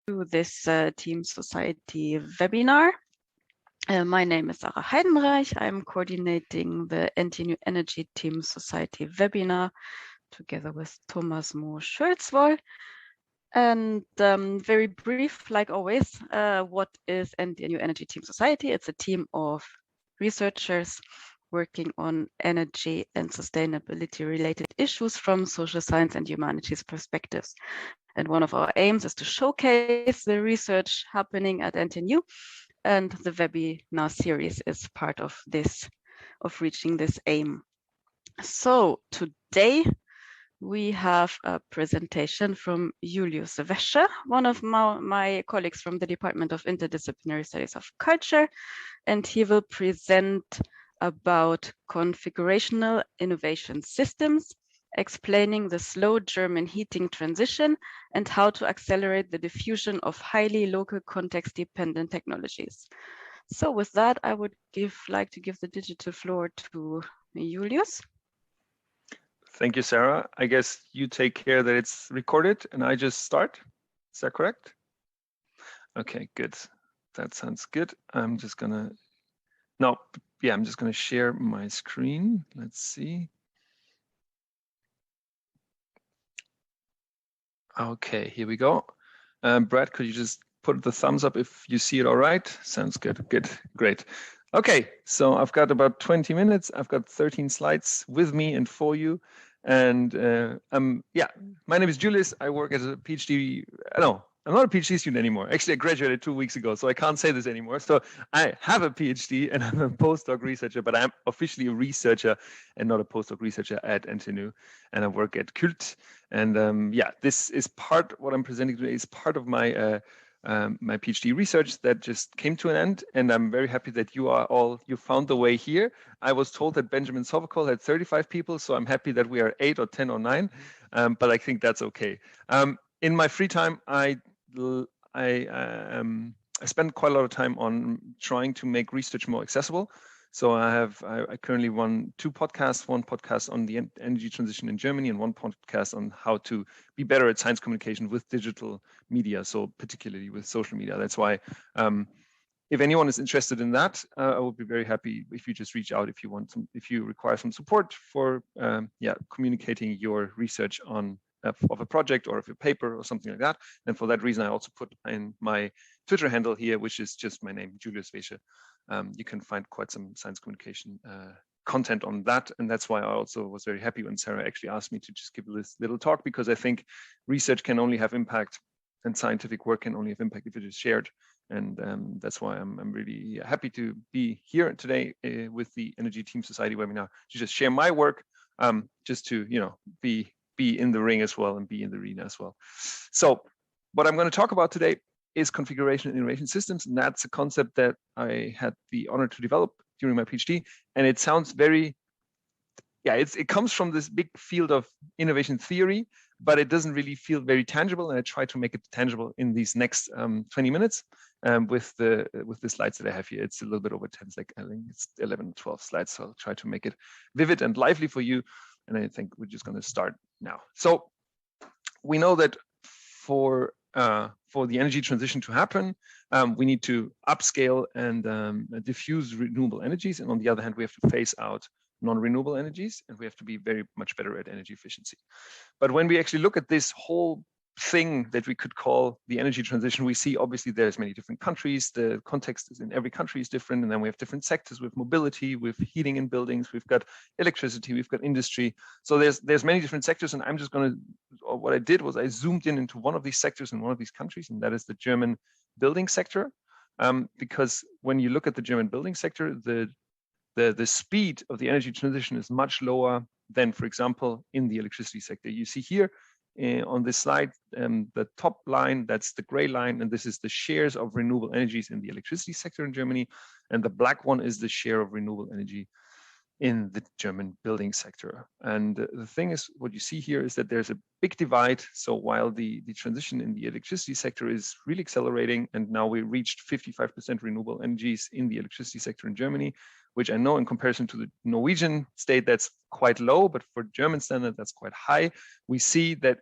this Team Society webinar. My name is Sarah Heidenreich. I'm coordinating the NTNU Energy Team Society webinar together with Thomas Mo Schölzwoll. And very brief, like always, what is NTNU Energy Team Society? It's a team of researchers working on energy and sustainability related issues from social science and humanities perspectives. And one of our aims is to showcase the research happening at NTNU, and the webinar series is part of this, of reaching this aim. So today we have a presentation from Julius Wesche, one of my colleagues from the Department of Interdisciplinary Studies of Culture, and he will present about configurational innovation systems, explaining the slow German heating transition and how to accelerate the diffusion of highly local context-dependent technologies. So with that, I would like to give the digital floor to Julius. Thank you, Sarah. I guess you take care that it's recorded and I just start. Is that correct? Okay, good. That sounds good. I'm just gonna share my screen. Let's see. Okay, here we go. Brad, could you just put the thumbs up if you see it all right? Sounds good. Good, great. Okay, so I've got about 20 minutes. I've got 13 slides with me and for you. And my name is Julius. I work as a PhD. No, I'm not a PhD student anymore. Actually, I graduated 2 weeks ago, so I can't say this anymore. So I have a PhD and I'm a postdoc researcher, but I'm officially a researcher and not a postdoc researcher at NTNU. And I work at Kult. And this is what I'm presenting today is part of my my PhD research that just came to an end, and I'm very happy that you found the way here. I was told that Benjamin Sovacool had 35 people, so I'm happy that we are 8 or 10 or 9, but I think that's okay. In my free time, I spend quite a lot of time on trying to make research more accessible. So I currently run 2 podcasts, one podcast on the energy transition in Germany and one podcast on how to be better at science communication with digital media, so particularly with social media. That's why if anyone is interested in that, I would be very happy if you just reach out if you require some support for communicating your research on of a project or of a paper or something like that. And for that reason, I also put in my Twitter handle here, which is just my name, Julius Wesche. You can find quite some science communication content on that. And that's why I also was very happy when Sarah actually asked me to just give this little talk, because I think research can only have impact and scientific work can only have impact if it is shared. And that's why I'm really happy to be here today with the Energy Team Society webinar to just share my work, just to be in the ring as well and be in the arena as well. So what I'm going to talk about today is configurational innovation systems, and that's a concept that I had the honor to develop during my PhD. And it sounds very, it comes from this big field of innovation theory, but it doesn't really feel very tangible. And I try to make it tangible in these next 20 minutes with the slides that I have here. It's a little bit over 10, I think it's 11, 12 slides. So I'll try to make it vivid and lively for you. And I think we're just going to start now. So we know that for the energy transition to happen, we need to upscale and diffuse renewable energies. And on the other hand, we have to phase out non-renewable energies, and we have to be very much better at energy efficiency. But when we actually look at this whole thing that we could call the energy transition, we see obviously there's many different countries. The context is in every country is different. And then we have different sectors with mobility, with heating in buildings, we've got electricity, we've got industry. So there's many different sectors, and I'm just what I did was I zoomed into one of these sectors in one of these countries, and that is the German building sector. Because when you look at the German building sector, the speed of the energy transition is much lower than, for example, in the electricity sector. You see here on this slide, the top line, that's the gray line, and this is the shares of renewable energies in the electricity sector in Germany. And the black one is the share of renewable energy in the German building sector. And the thing is, what you see here is that there's a big divide. So while the transition in the electricity sector is really accelerating, and now we reached 55% renewable energies in the electricity sector in Germany, which I know in comparison to the Norwegian state, that's quite low, but for German standard, that's quite high. We see that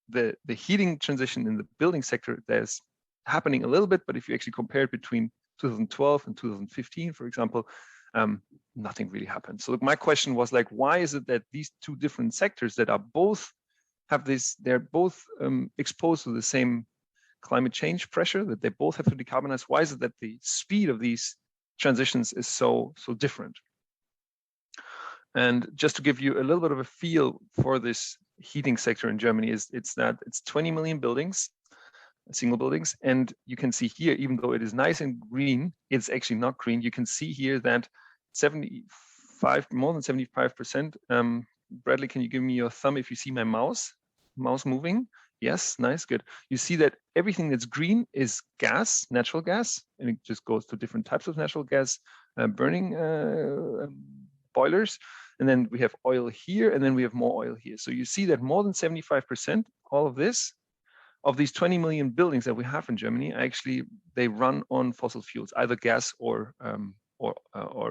the heating transition in the building sector, there's happening a little bit, but if you actually compare it between 2012 and 2015, for example, nothing really happened. So my question was like, why is it that these two different sectors that are both have this, they're both exposed to the same climate change pressure, that they both have to decarbonize? Why is it that the speed of these transitions is so different? And just to give you a little bit of a feel for this heating sector in Germany, it's 20 million buildings, single buildings, and you can see here, even though it is nice and green, it's actually not green. You can see here that more than 75%. Bradley, can you give me your thumb if you see my mouse moving? Yes, nice, good. You see that everything that's green is gas, natural gas, and it just goes to different types of natural gas burning boilers. And then we have oil here, and then we have more oil here. So you see that more than 75%, all of this, of these 20 million buildings that we have in Germany, actually they run on fossil fuels, either gas or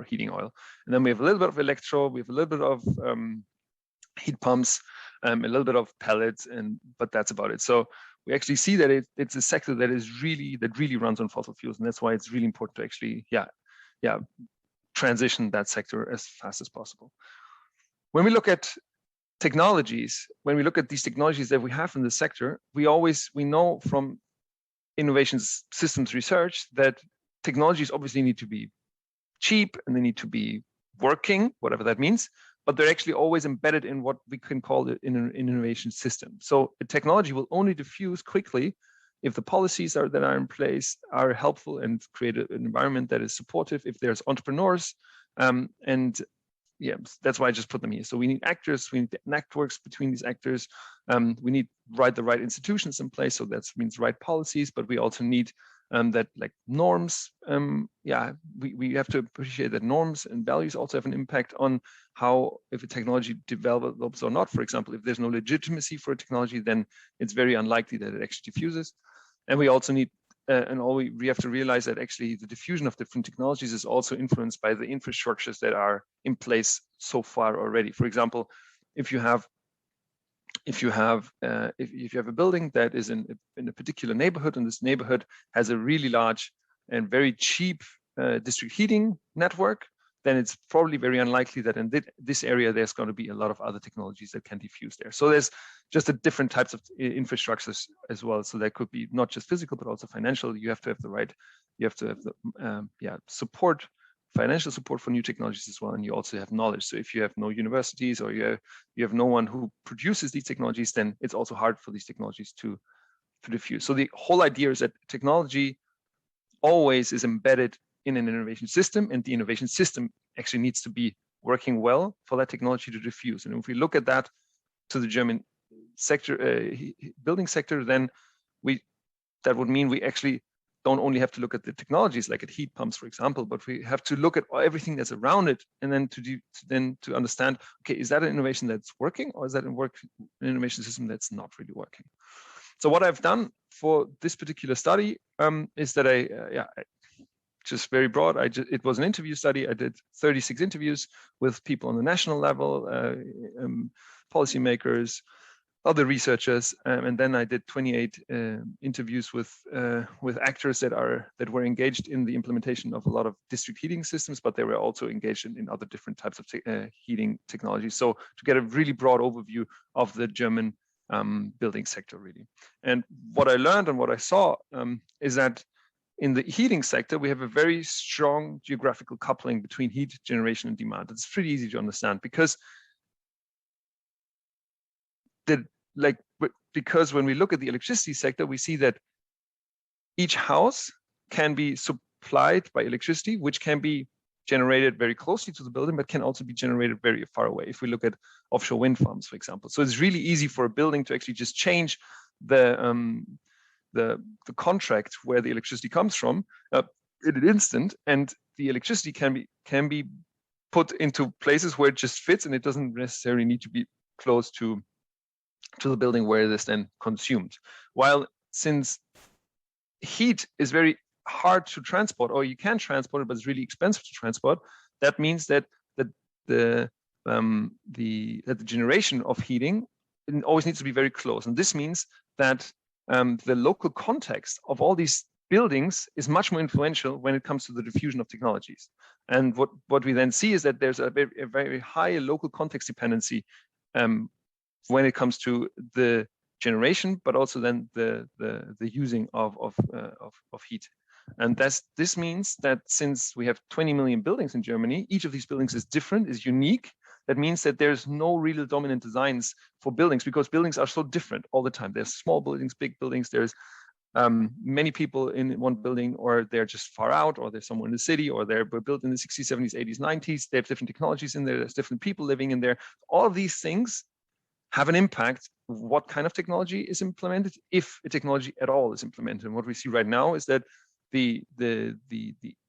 heating oil. And then we have a little bit of electro, we have a little bit of heat pumps, a little bit of pellets, but that's about it. So we actually see that it's a sector that really runs on fossil fuels, and that's why it's really important to actually transition that sector as fast as possible. When we look at technologies, when we look at these technologies that we have in the sector, we know from innovation systems research that technologies obviously need to be cheap and they need to be working, whatever that means, but they're actually always embedded in what we can call an innovation system. So a technology will only diffuse quickly if the policies that are in place are helpful and create an environment that is supportive, if there's entrepreneurs, and yeah, that's why I just put them here. So we need actors, we need networks between these actors, we need the right institutions in place, so that means right policies, but we also need that like norms. We have to appreciate that norms and values also have an impact on how, if a technology develops or not. For example, if there's no legitimacy for a technology, then it's very unlikely that it actually diffuses. And we also need, we have to realize that actually the diffusion of different technologies is also influenced by the infrastructures that are in place so far already. For example, if you have a building that is in a particular neighborhood, and this neighborhood has a really large and very cheap district heating network, then it's probably very unlikely that in this area there's going to be a lot of other technologies that can diffuse there. So there's just different types of infrastructures as well. So that could be not just physical, but also financial. You have to have the support, financial support for new technologies as well, and you also have knowledge. So if you have no universities or you have no one who produces these technologies, then it's also hard for these technologies to diffuse. So the whole idea is that technology always is embedded in an innovation system, and the innovation system actually needs to be working well for that technology to diffuse. And if we look at that to the German sector, building sector, then that would mean we actually don't only have to look at the technologies like at heat pumps, for example, but we have to look at everything that's around it, and then to understand, okay, is that an innovation that's working, or is that an innovation system that's not really working? So what I've done for this particular study is that I just very broad. It was an interview study. I did 36 interviews with people on the national level, policymakers, other researchers, and then I did 28 interviews with actors that were engaged in the implementation of a lot of district heating systems, but they were also engaged in other different types of heating technologies. So to get a really broad overview of the German building sector, really. And what I learned and what I saw is that in the heating sector, we have a very strong geographical coupling between heat generation and demand. It's pretty easy to understand because when we look at the electricity sector, we see that each house can be supplied by electricity, which can be generated very closely to the building, but can also be generated very far away. If we look at offshore wind farms, for example. So it's really easy for a building to actually just change the contract where the electricity comes from in an instant, and the electricity can be put into places where it just fits, and it doesn't necessarily need to be close to the building where it is then consumed. While since heat is very hard to transport, or you can transport it, but it's really expensive to transport, that means that the generation of heating always needs to be very close, and this means that the local context of all these buildings is much more influential when it comes to the diffusion of technologies. And what we then see is that there's a very high local context dependency when it comes to the generation, but also then the using of heat. And this means that since we have 20 million buildings in Germany, each of these buildings is different, is unique. That means that there's no real dominant designs for buildings, because buildings are so different all the time. There's small buildings, big buildings, there's many people in one building, or they're just far out, or there's somewhere in the city, or they're built in the 60s, 70s, 80s, 90s. They have different technologies in there. There's different people living in there. All of these things have an impact what kind of technology is implemented, if a technology at all is implemented. And what we see right now is that the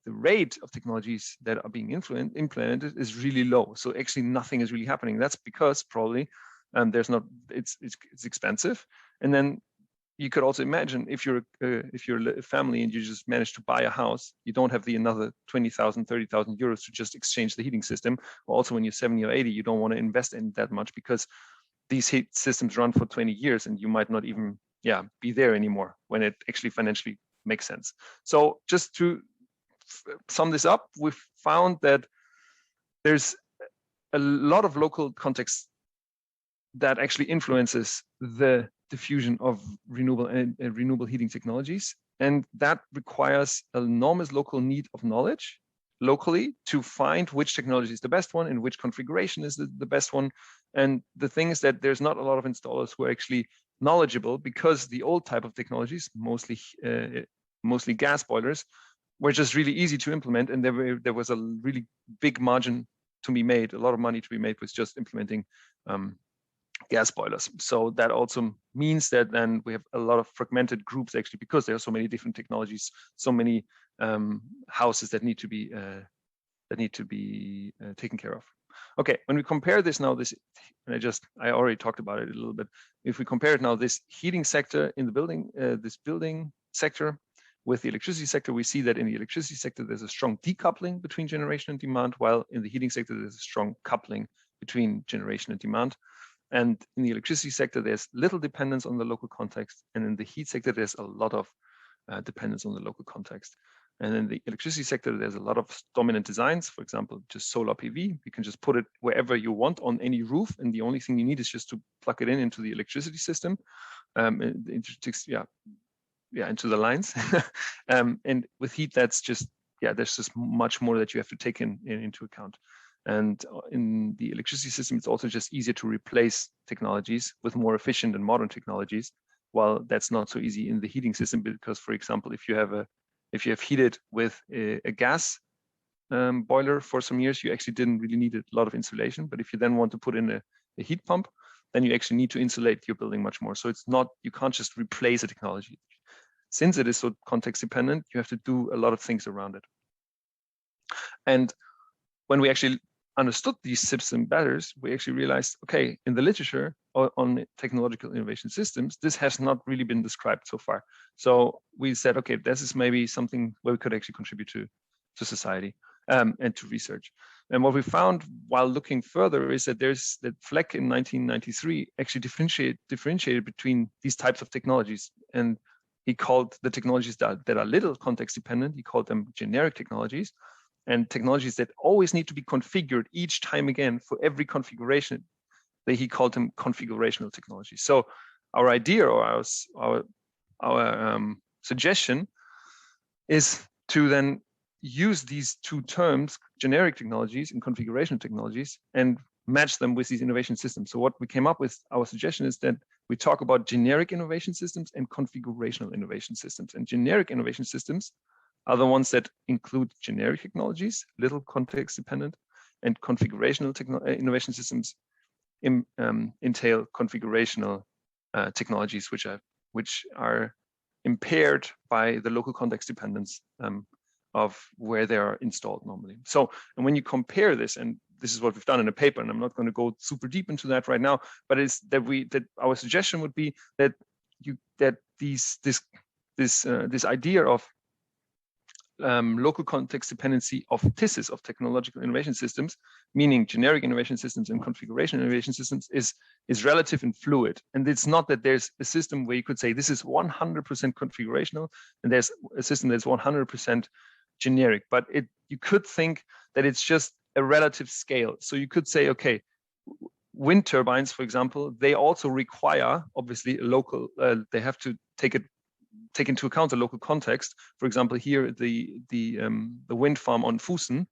rate of technologies that are being implemented is really low. So actually nothing is really happening. That's because probably it's expensive. And then you could also imagine if you're a family and you just manage to buy a house, you don't have another 20,000, 30,000 euros to just exchange the heating system. Also, when you're 70 or 80, you don't want to invest in that much, because these heat systems run for 20 years and you might not even be there anymore when it actually financially makes sense. So just to sum this up, we've found that there's a lot of local context that actually influences the diffusion of renewable heating technologies. And that requires an enormous local need of knowledge locally to find which technology is the best one and which configuration is the best one. And the thing is that there's not a lot of installers who are actually knowledgeable, because the old type of technologies, mostly gas boilers, were just really easy to implement, and there was a really big margin to be made, a lot of money to be made with just implementing gas boilers. So that also means that then we have a lot of fragmented groups, actually, because there are so many different technologies, so many houses that need to be taken care of. Okay, when we compare this now, I already talked about it a little bit. If we compare it now, this heating sector in the building, this building sector with the electricity sector, we see that in the electricity sector, there's a strong decoupling between generation and demand, while in the heating sector, there's a strong coupling between generation and demand. And in the electricity sector, there's little dependence on the local context. And in the heat sector, there's a lot of dependence on the local context. And in the electricity sector, there's a lot of dominant designs. For example, just solar PV. You can just put it wherever you want on any roof. And the only thing you need is just to plug it into the electricity system, into the lines. And with heat, that's just, there's just much more that you have to take into account. And in the electricity system, it's also just easier to replace technologies with more efficient and modern technologies, while that's not so easy in the heating system, because, for example, if you have heated with a gas boiler for some years, you actually didn't really need a lot of insulation. But if you then want to put in a heat pump, then you actually need to insulate your building much more. So you can't just replace a technology. Since it is so context dependent, you have to do a lot of things around it. And when we actually understood these system better, we actually realized, okay, in the literature on technological innovation systems, this has not really been described so far. So we said, okay, this is maybe something where we could actually contribute to society and to research. And what we found while looking further is that Fleck in 1993 actually differentiated between these types of technologies. And he called the technologies that are little context dependent, he called them generic technologies, and technologies that always need to be configured each time again for every configuration, that he called them configurational technologies. So our idea, or our suggestion, is to then use these two terms, generic technologies and configurational technologies, and match them with these innovation systems. So what we came up with, our suggestion is that we talk about generic innovation systems and configurational innovation systems. And generic innovation systems are the ones that include generic technologies, little context dependent, and configurational innovation systems entail configurational technologies, which are impaired by the local context dependence of where they are installed normally. So, and when you compare this, and this is what we've done in a paper, and I'm not going to go super deep into that right now, but it's that our suggestion would be that this idea of local context dependency of TISs, of technological innovation systems, meaning generic innovation systems and configuration innovation systems, is relative and fluid. And it's not that there's a system where you could say this is 100% configurational and there's a system that's 100% generic, but you could think that it's just a relative scale. So you could say, okay, wind turbines, for example, they also require obviously a local, they have to take into account the local context. For example, here the wind farm on Fusen,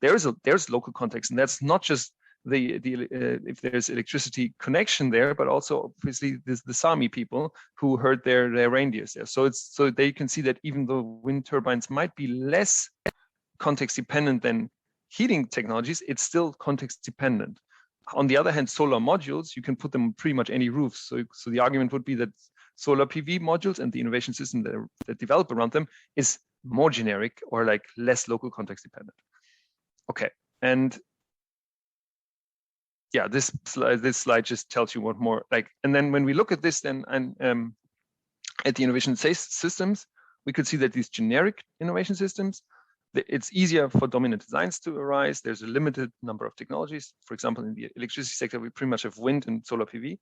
there's local context, and that's not just if there's electricity connection there, but also obviously the Sami people who herd their reindeers there. So they can see that even though wind turbines might be less context dependent than heating technologies, it's still context dependent. On the other hand, solar modules, you can put them on pretty much any roof. So the argument would be that solar PV modules and the innovation system that develop around them is more generic or like less local context dependent. Okay, and yeah, this slide just tells you what more like. And then when we look at this, then and at the innovation systems, we could see that these generic innovation systems, it's easier for dominant designs to arise. There's a limited number of technologies. For example, in the electricity sector, we pretty much have wind and solar PV.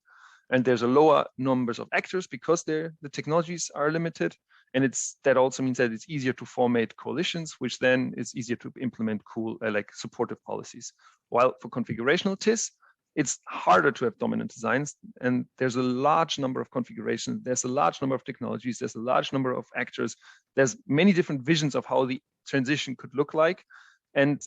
And there's a lower numbers of actors because the technologies are limited. And that also means that it's easier to formate coalitions, which then is easier to implement cool, like supportive policies. While for configurational TIS, it's harder to have dominant designs. And there's a large number of configurations. There's a large number of technologies. There's a large number of actors. There's many different visions of how the transition could look like. And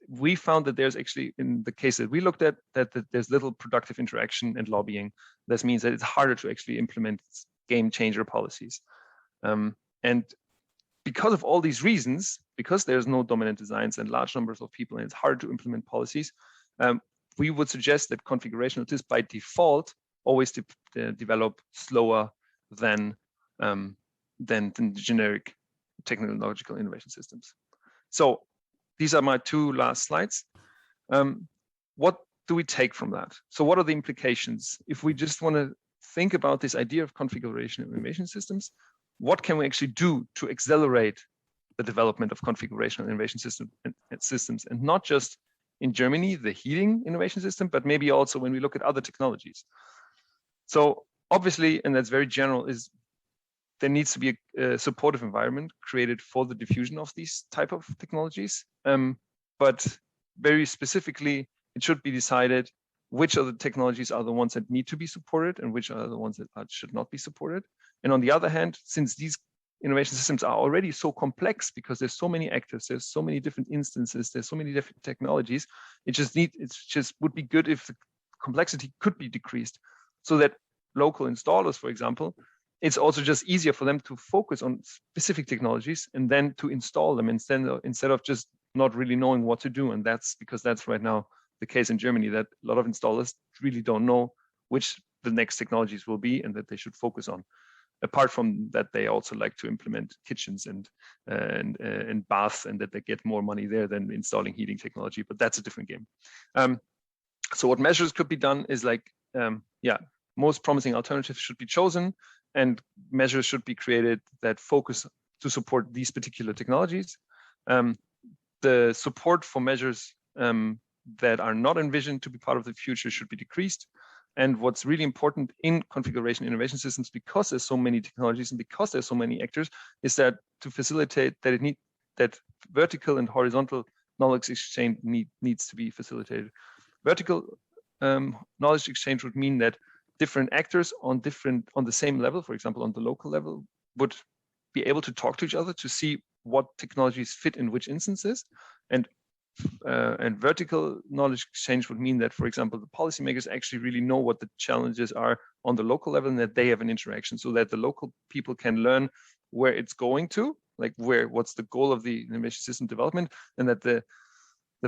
we found that there's actually, in the case that we looked at, that there's little productive interaction and lobbying. This means that it's harder to actually implement game changer policies. And because of all these reasons, because there's no dominant designs and large numbers of people, and it's hard to implement policies, we would suggest that configurational TIS by default always develop slower than the generic technological innovation systems. So these are my two last slides. What do we take from that? So what are the implications? If we just want to think about this idea of configurational innovation systems, what can we actually do to accelerate the development of configurational innovation systems, and not just in Germany, the heating innovation system, but maybe also when we look at other technologies. So obviously, and that's very general, is there needs to be a supportive environment created for the diffusion of these type of technologies. But very specifically, it should be decided which of the technologies are the ones that need to be supported and which are the ones that should not be supported. And on the other hand, since these innovation systems are already so complex because there's so many actors, there's so many different instances, there's so many different technologies, it just would be good if the complexity could be decreased so that local installers, for example, it's also just easier for them to focus on specific technologies and then to install them instead of just not really knowing what to do. And that's because that's right now the case in Germany, that a lot of installers really don't know which the next technologies will be and that they should focus on. Apart from that, they also like to implement kitchens and baths, and that they get more money there than installing heating technology, but that's a different game. So what measures could be done is like, most promising alternatives should be chosen, and measures should be created that focus to support these particular technologies. The support for measures that are not envisioned to be part of the future should be decreased. And what's really important in configuration innovation systems, because there's so many technologies and because there's so many actors, is that to facilitate that vertical and horizontal knowledge exchange needs to be facilitated. Vertical knowledge exchange would mean that different actors on the same level, for example, on the local level, would be able to talk to each other to see what technologies fit in which instances. And vertical knowledge exchange would mean that, for example, the policymakers actually really know what the challenges are on the local level and that they have an interaction, so that the local people can learn where it's going to, like what's the goal of the innovation system development, and that the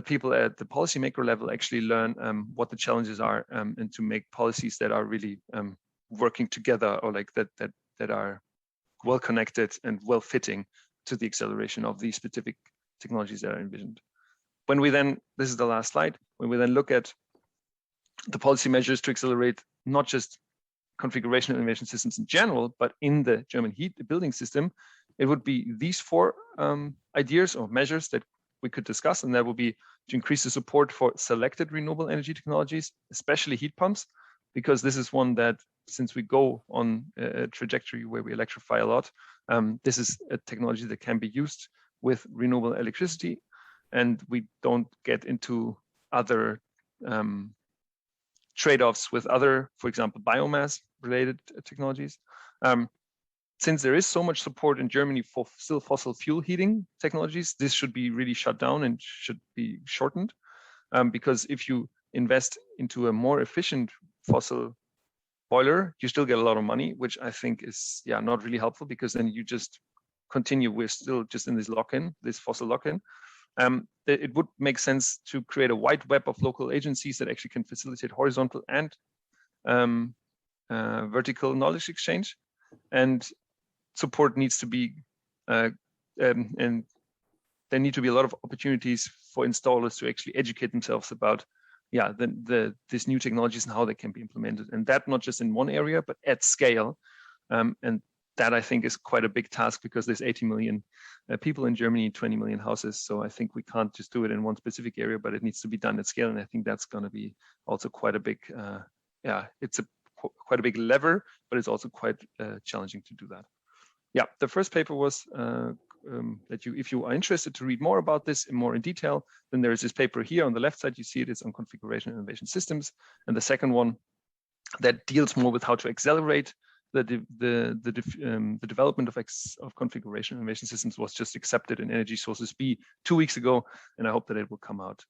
people at the policymaker level actually learn what the challenges are, and to make policies that are really working together, or like that are well connected and well fitting to the acceleration of these specific technologies that are envisioned. When we then, this is the last slide, when we then look at the policy measures to accelerate not just configurational innovation systems in general, but in the German building system, it would be these four ideas or measures that we could discuss, and that would be to increase the support for selected renewable energy technologies, especially heat pumps, because this is one that, since we go on a trajectory where we electrify a lot, this is a technology that can be used with renewable electricity, and we don't get into other trade-offs with other, for example, biomass-related technologies. Since there is so much support in Germany for still fossil fuel heating technologies, this should be really shut down and should be shortened. Because if you invest into a more efficient fossil boiler, you still get a lot of money, which I think is not really helpful, because then you just continue, we're still just in this lock-in, this fossil lock-in. It would make sense to create a wide web of local agencies that actually can facilitate horizontal and vertical knowledge exchange. And support needs to be, and there need to be a lot of opportunities for installers to actually educate themselves about these new technologies and how they can be implemented. And that not just in one area, but at scale. And that, I think, is quite a big task, because there's 80 million people in Germany, 20 million houses. So I think we can't just do it in one specific area, but it needs to be done at scale. And I think that's going to be also quite a big, it's quite a big lever, but it's also quite challenging to do that. Yeah, the first paper was that if you are interested to read more about this in detail, then there is this paper here on the left side. You see it's on Configurational Innovation Systems. And the second one that deals more with how to accelerate the development of configuration innovation systems was just accepted in Energy Sources B 2 weeks ago, and I hope that it will come out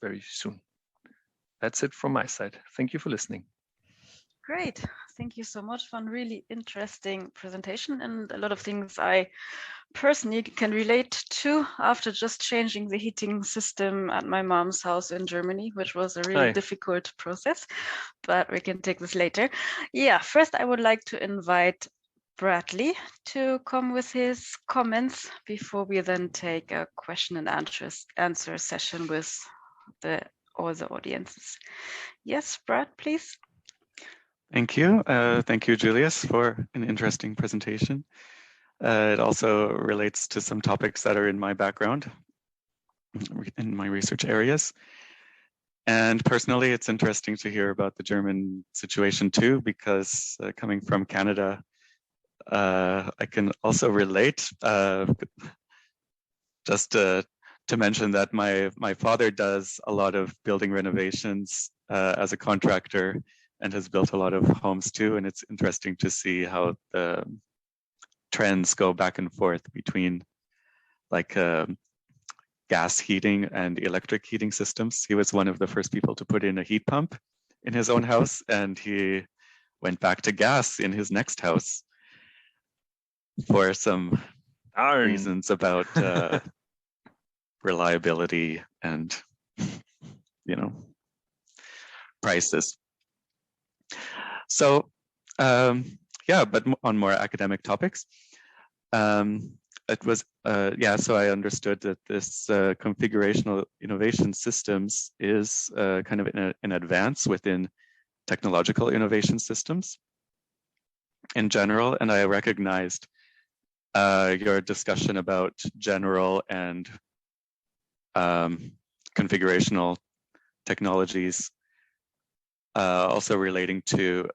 very soon. That's it from my side. Thank you for listening. Great. Thank you so much for a really interesting presentation, and a lot of things I personally can relate to after just changing the heating system at my mom's house in Germany, which was a really difficult process, but we can take this later. Yeah, first I would like to invite Bradley to come with his comments before we then take a question and answer session with all the audiences. Yes, Brad, please. Thank you. Thank you, Julius, for an interesting presentation. It also relates to some topics that are in my background, in my research areas. And personally, it's interesting to hear about the German situation too, because coming from Canada, I can also relate. Just to mention that my father does a lot of building renovations as a contractor, and has built a lot of homes too. And it's interesting to see how the trends go back and forth between like gas heating and electric heating systems. He was one of the first people to put in a heat pump in his own house, and he went back to gas in his next house for some reasons about reliability and, prices. So, but on more academic topics, it was, so I understood that this configurational innovation systems is kind of an advance within technological innovation systems in general. And I recognized your discussion about general and configurational technologies also relating to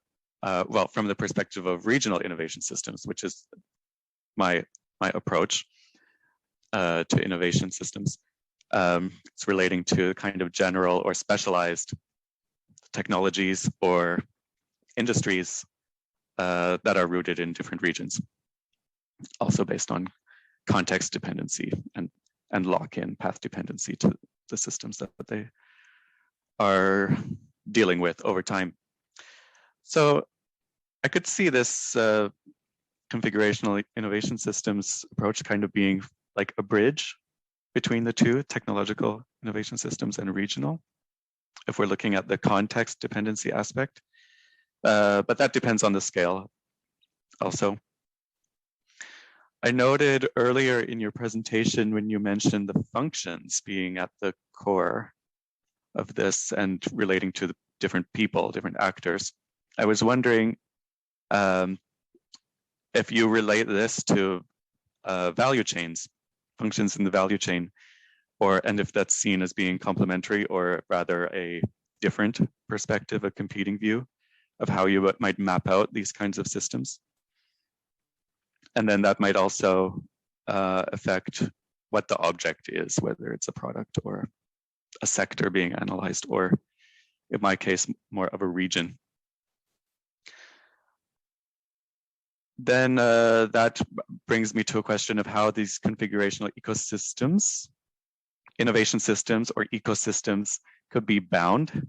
from the perspective of regional innovation systems, which is my approach to innovation systems. It's relating to kind of general or specialized technologies or industries that are rooted in different regions, also based on context dependency and lock-in path dependency to the systems that they are dealing with over time. So I could see this configurational innovation systems approach kind of being like a bridge between the two, technological innovation systems and regional, if we're looking at the context dependency aspect. But that depends on the scale also. I noted earlier in your presentation when you mentioned the functions being at the core of this and relating to the different people, different actors. I was wondering if you relate this to value chains, functions in the value chain, and if that's seen as being complementary or rather a different perspective, a competing view of how you might map out these kinds of systems. And then that might also affect what the object is, whether it's a product or a sector being analyzed, or in my case, more of a region. Then that brings me to a question of how these configurational ecosystems, innovation systems or ecosystems could be bound.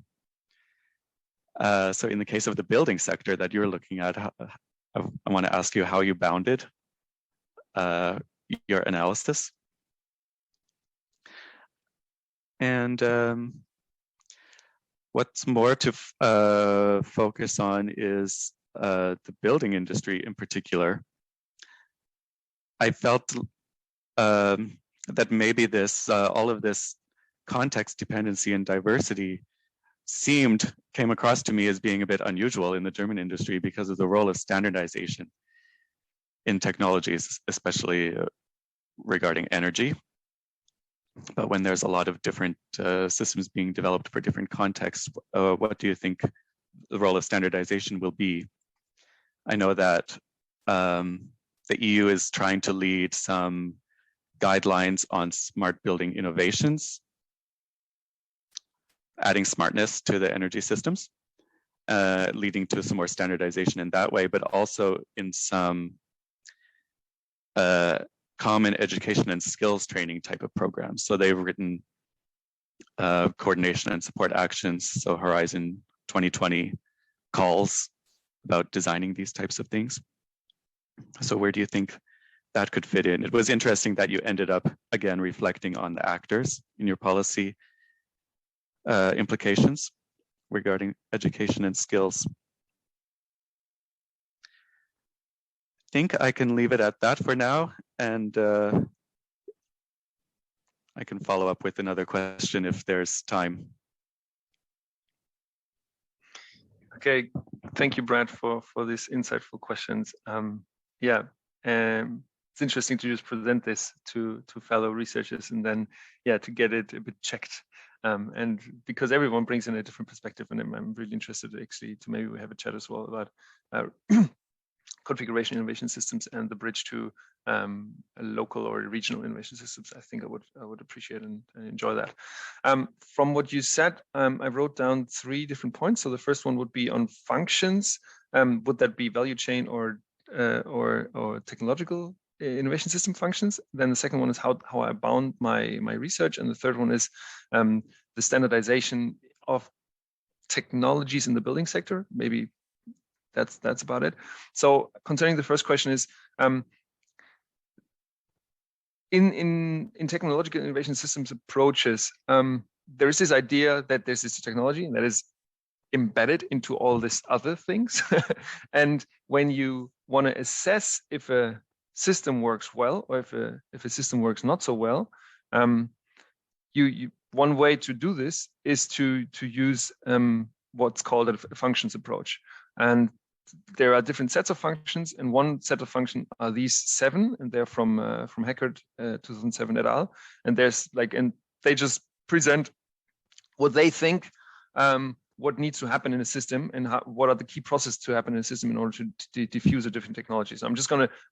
So in the case of the building sector that you're looking at, I want to ask you how you bounded your analysis. And what's more to focus on is the building industry in particular. I felt that maybe this, all of this context dependency and diversity came across to me as being a bit unusual in the German industry because of the role of standardization in technologies, especially regarding energy. But when there's a lot of different systems being developed for different contexts, what do you think the role of standardization will be? I know that the EU is trying to lead some guidelines on smart building innovations, adding smartness to the energy systems, leading to some more standardization in that way, but also in some common education and skills training type of programs. So they've written coordination and support actions, so Horizon 2020 calls about designing these types of things. So where do you think that could fit in? It was interesting that you ended up, again, reflecting on the actors in your policy implications regarding education and skills. I think I can leave it at that for now, and I can follow up with another question if there's time. Okay, thank you, Brad, for these insightful questions. It's interesting to just present this to fellow researchers and then, to get it a bit checked. And because everyone brings in a different perspective, and I'm really interested actually to maybe we have a chat as well about configuration innovation systems and the bridge to local or regional innovation systems. I think I would appreciate and enjoy that. From what you said, I wrote down 3 different points. So the first one would be on functions. Would that be value chain or technological innovation system functions? Then the second one is how I bound my research, and the third one is the standardization of technologies in the building sector. Maybe that's about it. So concerning the first question is in technological innovation systems approaches, there is this idea that there's this technology that is embedded into all these other things. And when you want to assess if a system works well or if a system works not so well, one way to do this is to use what's called a functions approach. And there are different sets of functions, and one set of functions are these 7, and they're from Heckert 2007 et al. And they just present what they think what needs to happen in a system and what are the key processes to happen in a system in order to diffuse a different technology. So I'm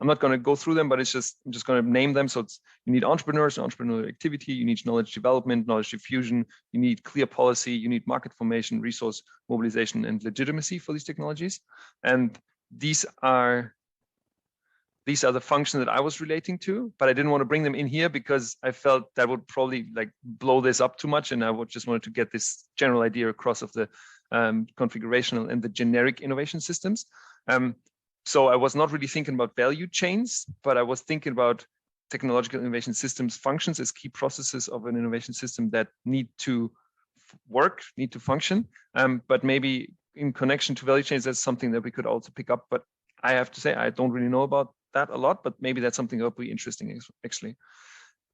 not gonna go through them, but I'm just gonna name them. So you need entrepreneurs and entrepreneurial activity, you need knowledge development, knowledge diffusion, you need clear policy, you need market formation, resource mobilization, and legitimacy for these technologies. And these are the functions that I was relating to, but I didn't want to bring them in here because I felt that would probably blow this up too much, and I just wanted to get this general idea across of the configurational and the generic innovation systems. So I was not really thinking about value chains, but I was thinking about technological innovation systems functions as key processes of an innovation system that need to work, need to function. But maybe in connection to value chains, that's something that we could also pick up. But I have to say, I don't really know about that a lot, but maybe that's something that would be interesting actually.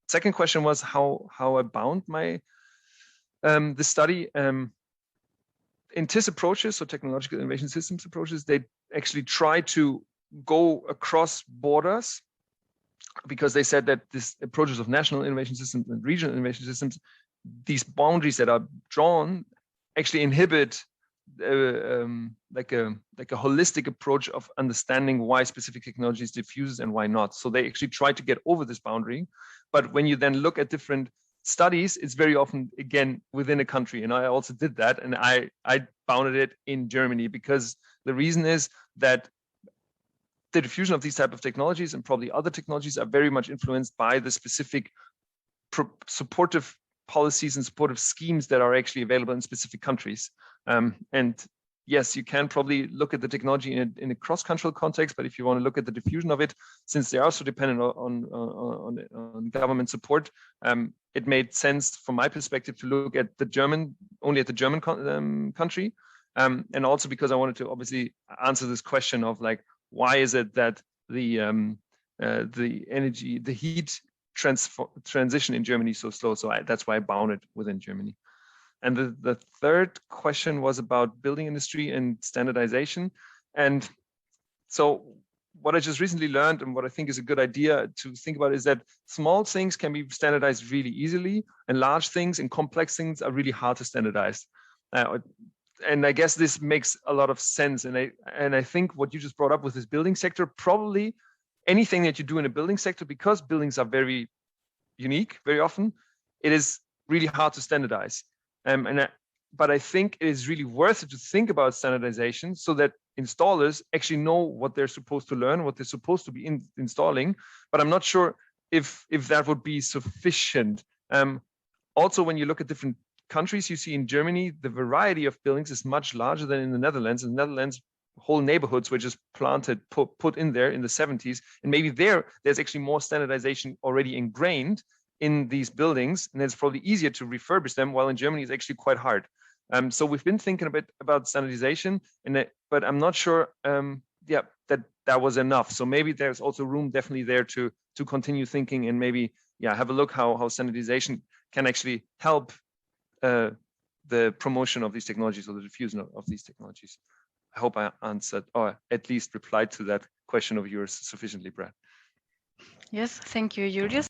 Second question was how I bound my the study. In TIS approaches, so technological innovation systems approaches, they actually try to go across borders because they said that this approaches of national innovation systems and regional innovation systems, these boundaries that are drawn actually inhibit like a holistic approach of understanding why specific technologies diffuse and why not. So they actually try to get over this boundary. But when you then look at different studies, it's very often, again, within a country. And I also did that. And I bounded it in Germany, because the reason is that the diffusion of these type of technologies and probably other technologies are very much influenced by the specific supportive policies and supportive schemes that are actually available in specific countries. And yes, you can probably look at the technology in a cross-cultural context, but if you want to look at the diffusion of it, since they are so dependent on government support, it made sense from my perspective to look at only at the German country. And also because I wanted to obviously answer this question of like, why is it that the heat transition in Germany is so slow? So that's why I bound it within Germany. And the third question was about building industry and standardization. And so what I just recently learned, and what I think is a good idea to think about, is that small things can be standardized really easily, and large things and complex things are really hard to standardize. And I guess this makes a lot of sense. And I think what you just brought up with this building sector, probably anything that you do in a building sector, because buildings are very unique, very often, it is really hard to standardize. But I think it is really worth it to think about standardization so that installers actually know what they're supposed to learn, what they're supposed to be installing. But I'm not sure if that would be sufficient. Also, when you look at different countries, you see in Germany, the variety of buildings is much larger than in the Netherlands. In the Netherlands, whole neighborhoods were just planted, put in there in the 70s. And maybe there's actually more standardization already ingrained in these buildings, and it's probably easier to refurbish them, while in Germany it's actually quite hard. So we've been thinking a bit about standardization, but I'm not sure that was enough. So maybe there's also room definitely there to continue thinking, and maybe have a look how standardization can actually help the promotion of these technologies, or the diffusion of these technologies. I hope I answered, or at least replied to that question of yours sufficiently, Brad. Yes, thank you, Julius.